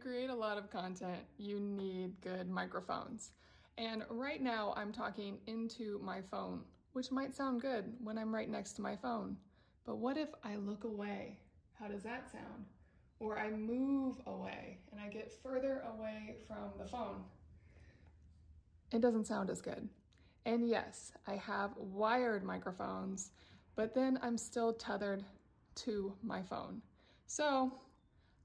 create a lot of content, you need good microphones. And right now I'm talking into my phone, which might sound good when I'm right next to my phone. But what if I look away? How does that sound? Or I move away and I get further away from the phone. It doesn't sound as good. And yes, I have wired microphones, but then I'm still tethered to my phone. So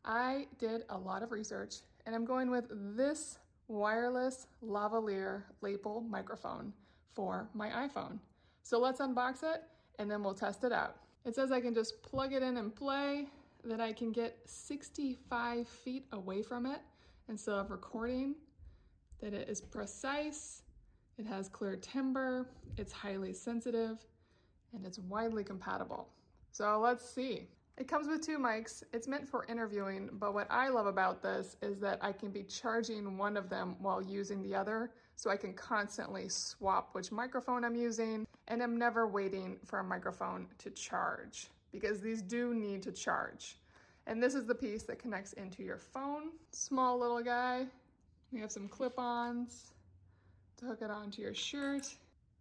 I did a lot of research and I'm going with this wireless lavalier lapel microphone for my iPhone. So let's unbox it and then we'll test it out. It says I can just plug it in and play, that I can get 65 feet away from it instead of recording, that it is precise, it has clear timbre, it's highly sensitive, and it's widely compatible. So let's see. It comes with two mics. It's meant for interviewing, but what I love about this is that I can be charging one of them while using the other, so I can constantly swap which microphone I'm using, and I'm never waiting for a microphone to charge, because these do need to charge. And this is the piece that connects into your phone. Small little guy. We have some clip-ons to hook it onto your shirt.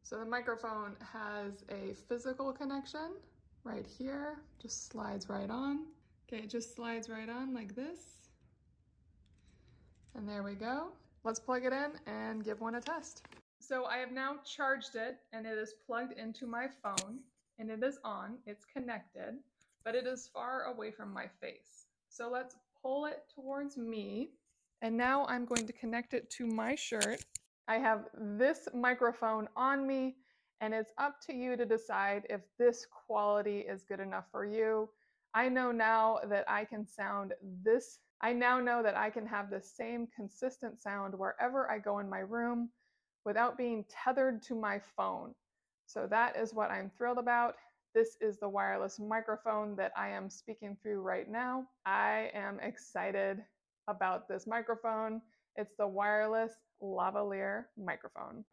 So the microphone has a physical connection right here, just slides right on. Okay, it just slides right on like this. And there we go. Let's plug it in and give one a test. So I have now charged it and it is plugged into my phone and it is on, it's connected, but it is far away from my face. So let's pull it towards me. And now I'm going to connect it to my shirt. I have this microphone on me, and it's up to you to decide if this quality is good enough for you. I know now that I can sound this. I now know that I can have the same consistent sound wherever I go in my room without being tethered to my phone. So that is what I'm thrilled about. This is the wireless microphone that I am speaking through right now. I am excited about this microphone. It's the wireless lavalier microphone.